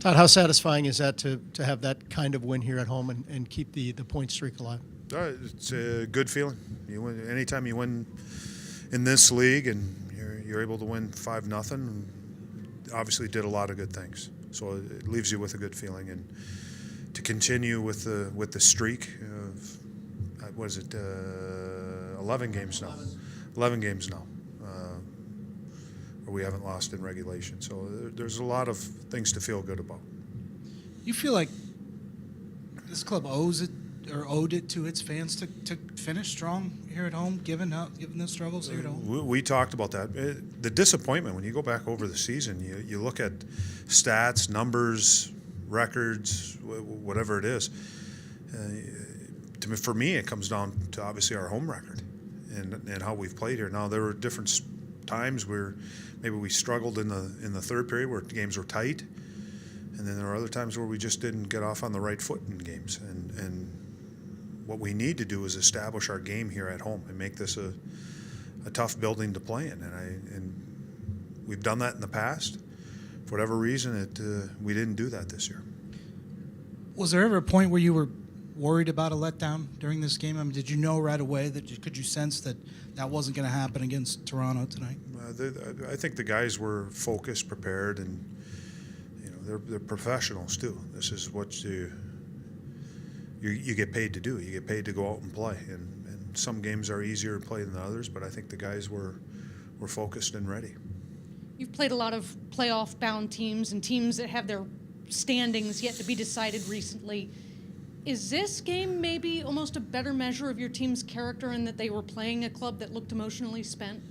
Todd, how satisfying is that to have that kind of win here at home and keep the point streak alive? It's a good feeling. You win anytime you win in this league, and you're able to win 5-0. Obviously, did a lot of good things. So it leaves you with a good feeling, and to continue with the streak of what is it? 11 games now. 11 games now. Where we haven't lost in regulation. So there's a lot of things to feel good about. You feel like this club owes it or owed it to its fans to finish strong here at home, given the struggles here at home? We talked about that. The disappointment when you go back over the season, you look at stats, numbers, records, whatever it is. For me, it comes down to obviously our home record and how we've played here. Now there were different times where maybe we struggled in the third period where games were tight, and then there were other times where we just didn't get off on the right foot in games. And what we need to do is establish our game here at home and make this a tough building to play in. And we've done that in the past. For whatever reason, we didn't do that this year. Was there ever a point where you were worried about a letdown during this game? I mean, did you know right away could you sense that wasn't going to happen against Toronto tonight? I think the guys were focused, prepared, and they're professionals too. This is what you get paid to do. You get paid to go out and play, and some games are easier to play than others. But I think the guys were focused and ready. You've played a lot of playoff-bound teams and teams that have their standings yet to be decided recently. Is this game maybe almost a better measure of your team's character in that they were playing a club that looked emotionally spent?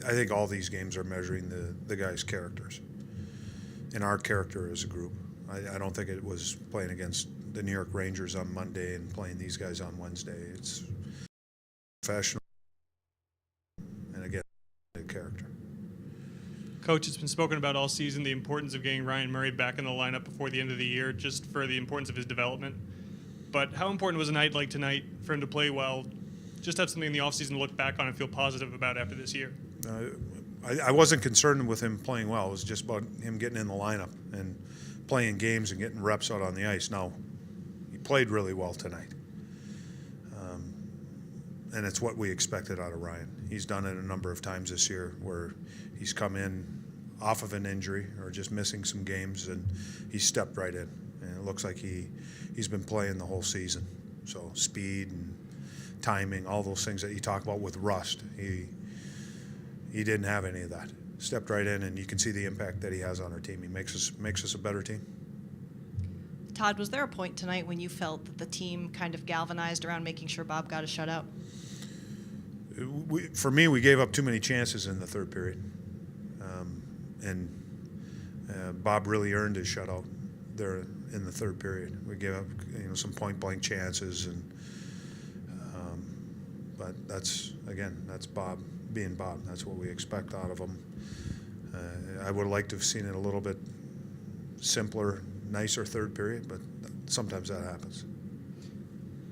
I think all these games are measuring the guys' characters and our character as a group. I don't think it was playing against the New York Rangers on Monday and playing these guys on Wednesday. It's professional and, again, character. Coach, it's been spoken about all season, the importance of getting Ryan Murray back in the lineup before the end of the year, just for the importance of his development. But how important was a night like tonight for him to play well, just have something in the offseason to look back on and feel positive about after this year? I wasn't concerned with him playing well. It was just about him getting in the lineup and playing games and getting reps out on the ice. Now, he played really well tonight. And it's what we expected out of Ryan. He's done it a number of times this year where he's come in off of an injury or just missing some games, and he's stepped right in. And it looks like he's been playing the whole season. So speed and timing, all those things that you talk about with rust, he didn't have any of that. Stepped right in, and you can see the impact that he has on our team. He makes us a better team. Todd, was there a point tonight when you felt that the team kind of galvanized around making sure Bob got a shutout? For me, we gave up too many chances in the third period, and Bob really earned his shutout there in the third period. We gave up, some point-blank chances, and but that's Bob being Bob. That's what we expect out of him. I would have liked to have seen it a little bit simpler, nicer third period, but sometimes that happens.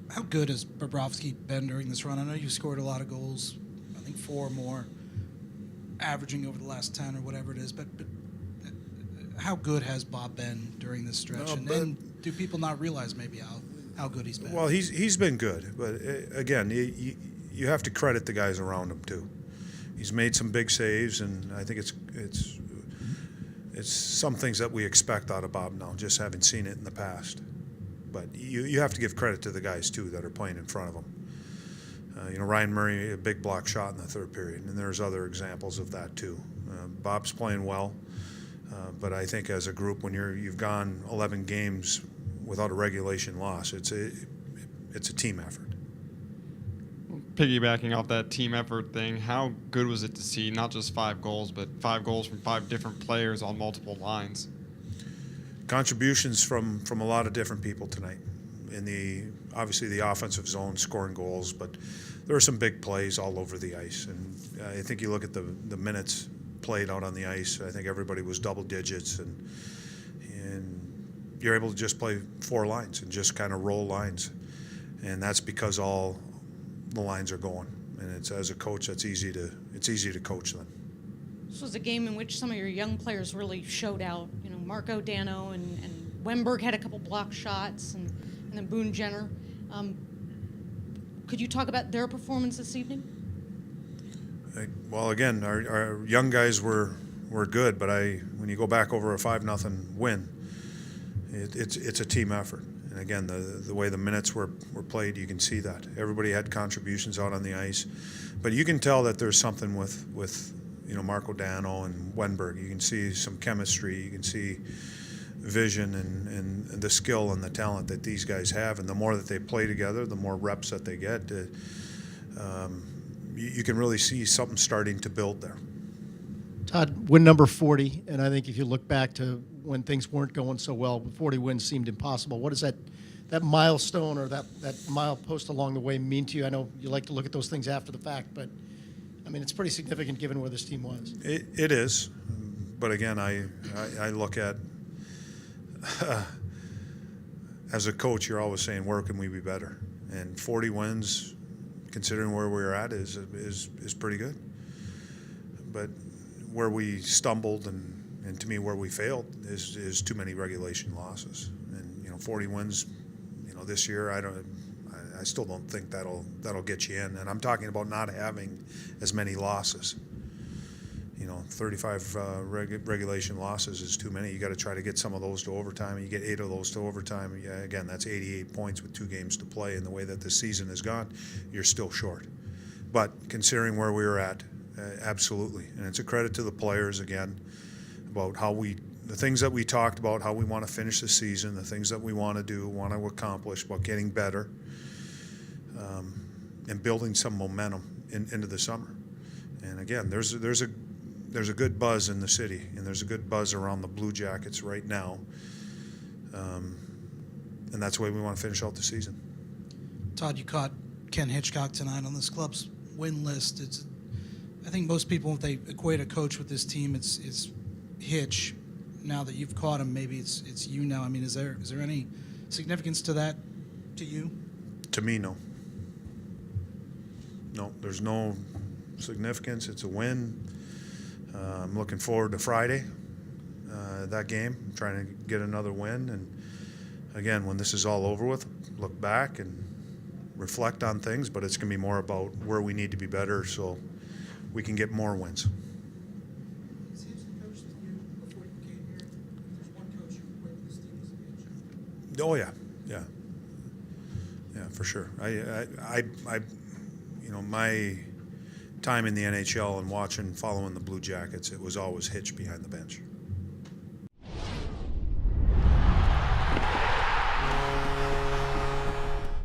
How good has Bobrovsky been during this run? I know you scored a lot of goals, I think 4 or more, averaging over the last 10 or whatever it is, but how good has Bob been during this stretch? And do people not realize maybe how good he's been? Well, he's been good, but again, you have to credit the guys around him too. He's made some big saves, and I think it's some things that we expect out of Bob now, just having seen it in the past. But you have to give credit to the guys too that are playing in front of him. Ryan Murray, a big block shot in the third period, and there's other examples of that too. Bob's playing well, but I think as a group, when you've gone 11 games without a regulation loss, it's a team effort. Piggybacking off that team effort thing, how good was it to see not just 5 goals, but 5 goals from 5 different players on multiple lines? Contributions from a lot of different people tonight. Obviously the offensive zone, scoring goals, but there were some big plays all over the ice. And I think you look at the minutes played out on the ice, I think everybody was double digits, and you're able to just play 4 lines and just kind of roll lines. And that's because all the lines are going. And it's, as a coach, it's easy to coach them. This was a game in which some of your young players really showed out. Marco Dano and Wemberg had a couple block shots, and then Boone Jenner. Could you talk about their performance this evening? Well, again, our young guys were good, but when you go back over a 5-0 win, it's a team effort. And again, the way the minutes were played, you can see that everybody had contributions out on the ice, but you can tell that there's something with Marco Dano and Wenberg. You can see some chemistry. You can see vision and the skill and the talent that these guys have. And the more that they play together, the more reps that they get. You can really see something starting to build there. Todd, win number 40, and I think if you look back to when things weren't going so well, 40 wins seemed impossible. What does that milestone or that milepost along the way mean to you? I know you like to look at those things after the fact, but I mean, it's pretty significant given where this team was. It is, but again, I look at as a coach, you're always saying, where can we be better? And 40 wins, considering where we're at, is pretty good. But where we stumbled and to me where we failed is too many regulation losses. And 40 wins, this year I still don't think that'll get you in. And I'm talking about not having as many losses. 35 regulation losses is too many. You got to try to get some of those to overtime, and you get 8 of those to overtime. Yeah, again, that's 88 points with 2 games to play. And the way that the season has gone, you're still short. But considering where we were at, absolutely. And it's a credit to the players again about the things that we talked about, how we want to finish the season, the things that we want to do, want to accomplish, about getting better, and building some momentum into the summer. And again, there's a good buzz in the city, and there's a good buzz around the Blue Jackets right now. And that's the way we want to finish out the season. Todd, you caught Ken Hitchcock tonight on this club's win list. I think most people, if they equate a coach with this team, it's Hitch. Now that you've caught him, maybe it's you now. I mean, is there any significance to that to you? To me, no. No, there's no significance. It's a win. I'm looking forward to Friday, that game. I'm trying to get another win. And again, when this is all over with, look back and reflect on things, but it's going to be more about where we need to be better so we can get more wins. Is Hitch the coach that you, before you came here, there's one coach you equate with this team as Hitch? Oh yeah, for sure. My time in the NHL and following the Blue Jackets, it was always Hitch behind the bench.